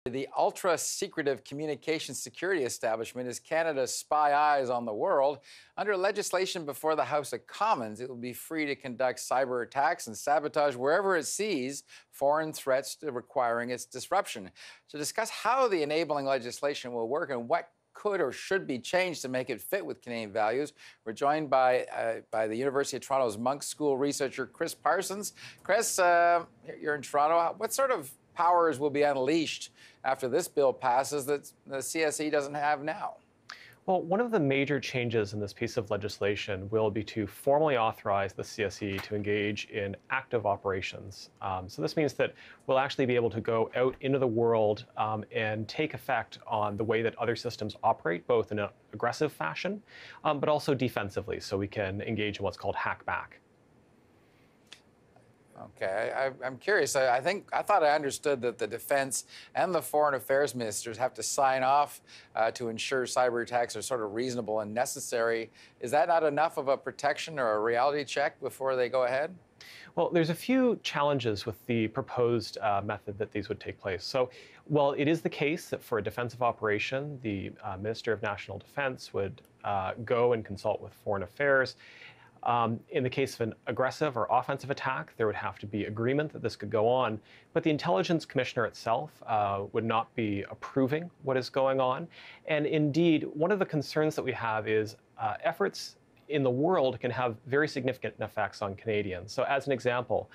The ultra-secretive communications security establishment is Canada's spy eyes on the world. Under legislation before the House of Commons, it will be free to conduct cyber attacks and sabotage wherever it sees foreign threats requiring its disruption. To discuss how the enabling legislation will work and what could or should be changed to make it fit with Canadian values, we're joined by the University of Toronto's Monk School researcher, Chris Parsons. Chris, you're in Toronto. What sort of powers will be unleashed after this bill passes that the CSE doesn't have now? Well, one of the major changes in this piece of legislation will be to formally authorize the CSE to engage in active operations. So this means that we'll actually be able to go out into the world and take effect on the way that other systems operate, both in an aggressive fashion, but also defensively, so we can engage in what's called hack back. Okay, I'm curious. I thought I understood that the defense and the foreign affairs ministers have to sign off to ensure cyber attacks are sort of reasonable and necessary. Is that not enough of a protection or a reality check before they go ahead? Well, there's a few challenges with the proposed method that these would take place. So, while it is the case that for a defensive operation, the Minister of National Defense would go and consult with foreign affairs, in the case of an aggressive or offensive attack, there would have to be agreement that this could go on, but the Intelligence Commissioner itself would not be approving what is going on. And indeed, one of the concerns that we have is efforts in the world can have very significant effects on Canadians. So as an example,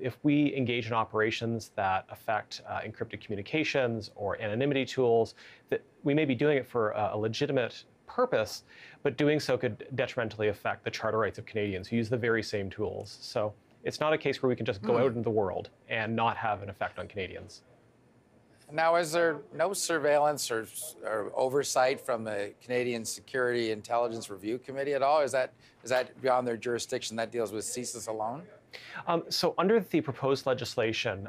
if we engage in operations that affect encrypted communications or anonymity tools, that we may be doing it for a legitimate purpose, but doing so could detrimentally affect the charter rights of Canadians who use the very same tools. So it's not a case where we can just go out into the world and not have an effect on Canadians. Now, is there no surveillance or oversight from the Canadian Security Intelligence Review Committee at all? Is that beyond their jurisdiction? That deals with CSIS alone? So under the proposed legislation,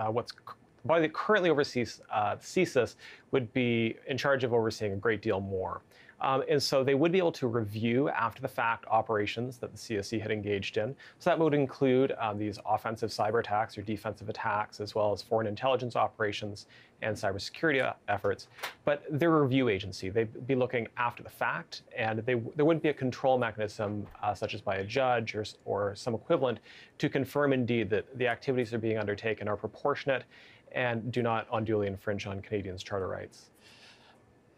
what's the body that currently oversees CSIS would be in charge of overseeing a great deal more. And so they would be able to review after the fact operations that the CSE had engaged in. So that would include these offensive cyber attacks or defensive attacks, as well as foreign intelligence operations and cybersecurity efforts. But they're a review agency. They'd be looking after the fact, and there wouldn't be a control mechanism, such as by a judge or some equivalent, to confirm indeed that the activities that are being undertaken are proportionate and do not unduly infringe on Canadians' charter rights.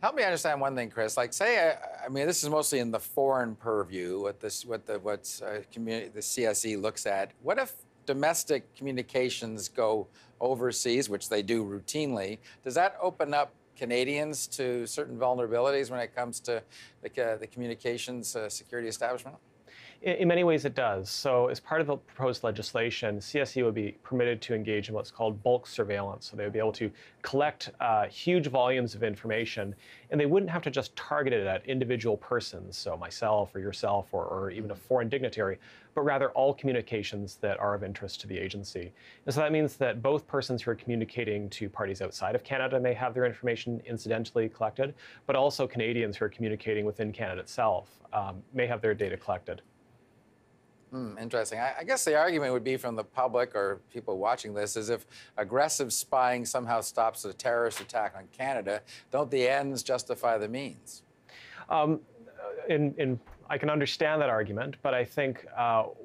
Help me understand one thing, Chris. Like, say, I mean, this is mostly in the foreign purview, what the CSE looks at. What if domestic communications go overseas, which they do routinely? Does that open up Canadians to certain vulnerabilities when it comes to the communications security establishment? In many ways, it does. So as part of the proposed legislation, CSE would be permitted to engage in what's called bulk surveillance. So they would be able to collect huge volumes of information, and they wouldn't have to just target it at individual persons, so myself or yourself or even a foreign dignitary, but rather all communications that are of interest to the agency. And so that means that both persons who are communicating to parties outside of Canada may have their information incidentally collected, but also Canadians who are communicating within Canada itself may have their data collected. Interesting. I guess the argument would be from the public or people watching this is if aggressive spying somehow stops a terrorist attack on Canada, don't the ends justify the means? I can understand that argument, but I think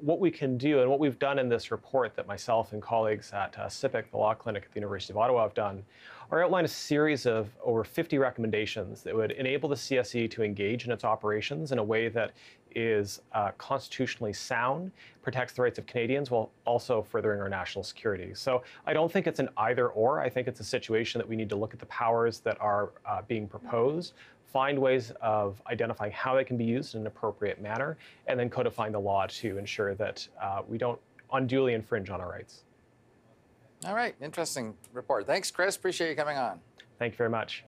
what we can do and what we've done in this report that myself and colleagues at CIPIC, the law clinic at the University of Ottawa, have done, are outline a series of over 50 recommendations that would enable the CSE to engage in its operations in a way that is constitutionally sound, protects the rights of Canadians while also furthering our national security. So I don't think it's an either or. I think it's a situation that we need to look at the powers that are being proposed, find ways of identifying how they can be used in an appropriate manner, and then codifying the law to ensure that we don't unduly infringe on our rights. All right, interesting report. Thanks, Chris. Appreciate you coming on. Thank you very much.